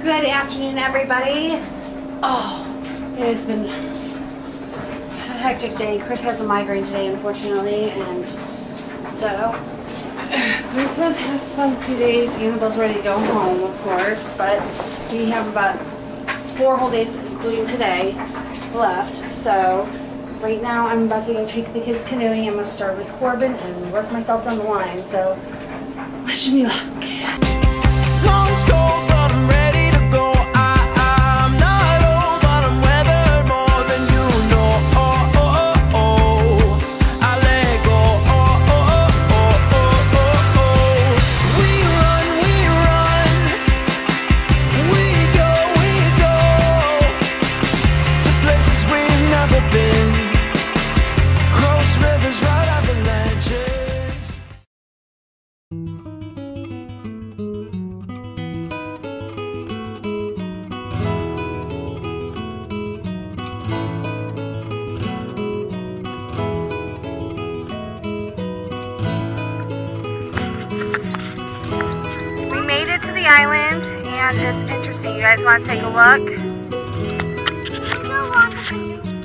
Good afternoon, everybody. Oh, it has been a hectic day. Chris has a migraine today, unfortunately, and so it's been past fun 2 days. Annabelle's ready to go home, of course, but we have about 4 whole days, including today, left. So right now I'm about to go take the kids canoeing. I'm going to start with Corbin and work myself down the line, so wish me luck. Long's cold, but I'm ready to go. I'm not old, but I'm weathered more than you know. I let go. We run, we go to places we've never been. Cross rivers, right avalanches. Island, and it's interesting. You guys want to take a look? In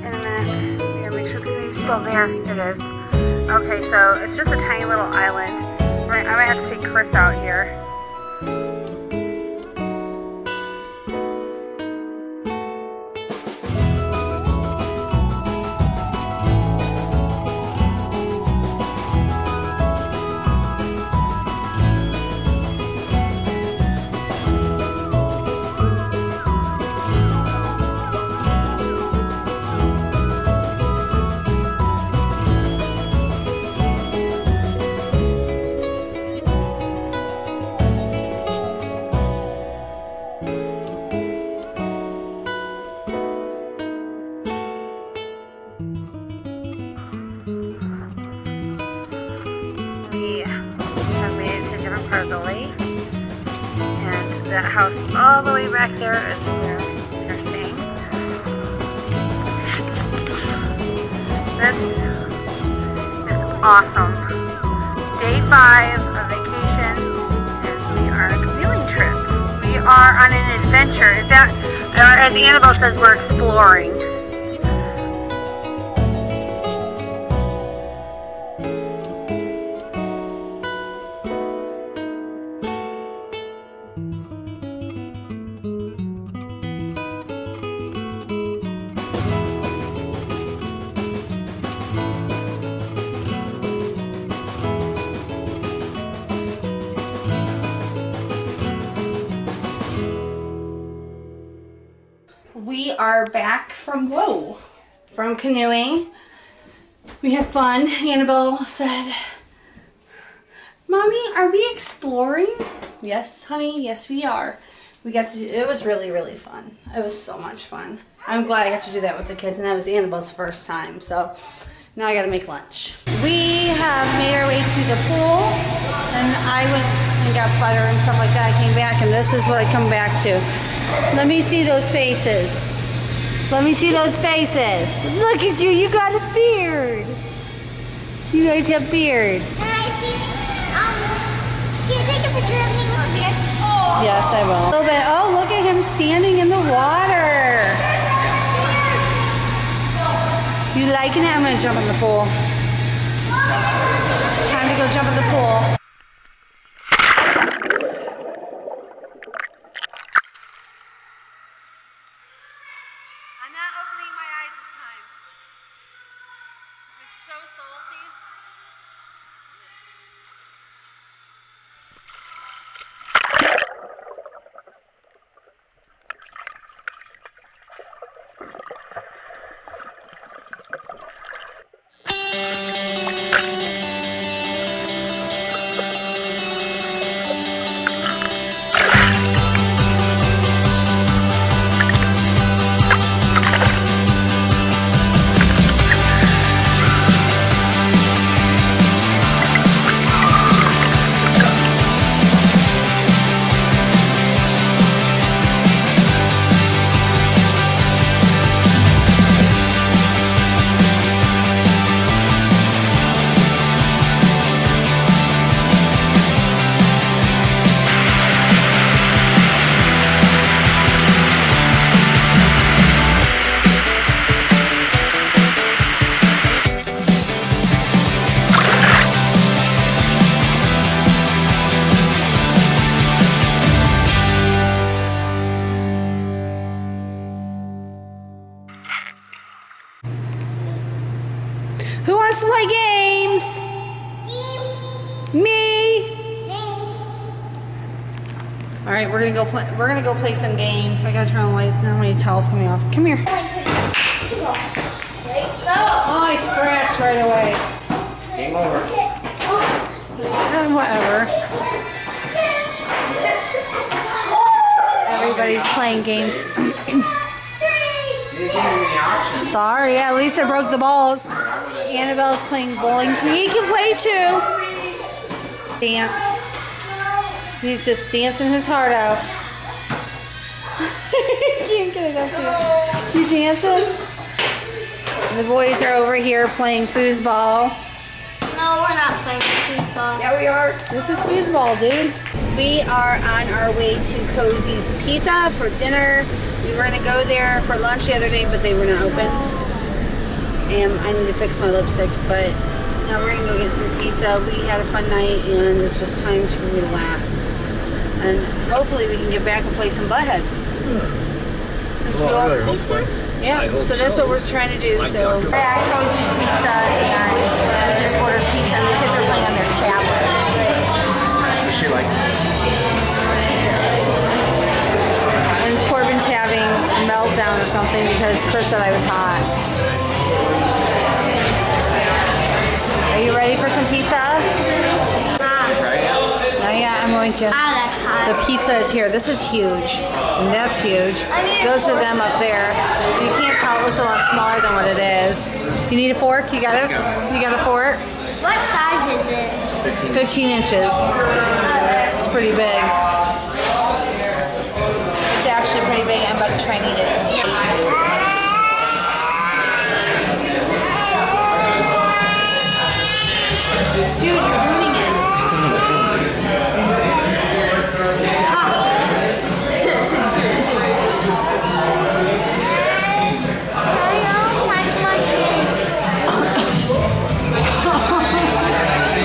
a minute. Yeah, make sure it's still there. It is. Okay, so it's just a tiny little island. I might have to take Chris out here. Part of the lake, and that house all the way back there is where they're staying. This is awesome. Day 5 of vacation, and we are on a canoeing trip. We are on an adventure. Is that, or as Annabelle says, we're exploring. We are back from canoeing. We had fun. Annabelle said, "Mommy, are we exploring?" Yes, honey, yes we are. We got to, it was really, really fun. It was so much fun. I'm glad I got to do that with the kids, and that was Annabelle's first time, so now I gotta make lunch. We have made our way to the pool, and I went and got butter and stuff like that. I came back, and this is what I come back to. Let me see those faces. Let me see those faces. Look at you, you got a beard. You guys have beards. Can you take a picture of me with a beard? Oh. Yes, I will. A little bit. Oh, look at him standing in the water. You liking it? I'm gonna jump in the pool. Time to go jump in the pool. wants to play games? Me. All right, we're gonna go play some games. I gotta turn on the lights now. When towels coming off. Come here. Oh, I scratched right away. Game over. Whatever. Everybody's playing games. Sorry, at least I broke the balls. Annabelle's playing bowling too. He can play too. Dance. He's just dancing his heart out. He can't get it up here. You dancing? The boys are over here playing foosball. No, we're not playing foosball. Yeah, we are. This is foosball, dude. We are on our way to Cozy's Pizza for dinner. We were gonna go there for lunch the other day, but they were not open. And I need to fix my lipstick, but now we're gonna go get some pizza. We had a fun night, and it's just time to relax. And hopefully we can get back and play some butthead. Since we all, yeah, so that's what we're trying to do. So we're at Cozy's Pizza, and we just ordered pizza, and the kids are playing on their tablets. Is she like? And Corbin's having a meltdown or something because Chris said I was hot. Are you ready for some pizza? Try it. Oh yeah, I'm going to. Ah, that's hot. The pizza is here. This is huge. And that's huge. Those are them up there. You can't tell, it looks a lot smaller than what it is. You need a fork? You got it? You got a fork? What size is this? 15 inches. It's pretty big. It's actually pretty big. I'm about to try and eat it. Dude, you're ruining it.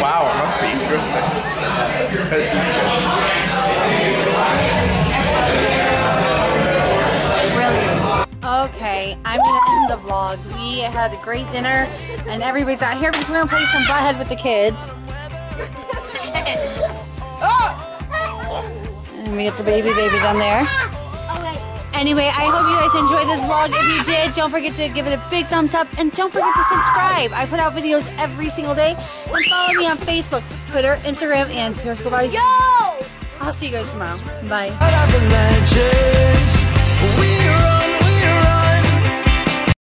Wow, it must be good. Really? Okay, I'm gonna end the vlog. We had a great dinner, and everybody's out here because we're gonna play some butthead with the kids. And we get the baby down there. Anyway, I hope you guys enjoyed this vlog. If you did, don't forget to give it a big thumbs up, and don't forget to subscribe. I put out videos every single day. And follow me on Facebook, Twitter, Instagram, and Periscope. I'll see you guys tomorrow. Bye.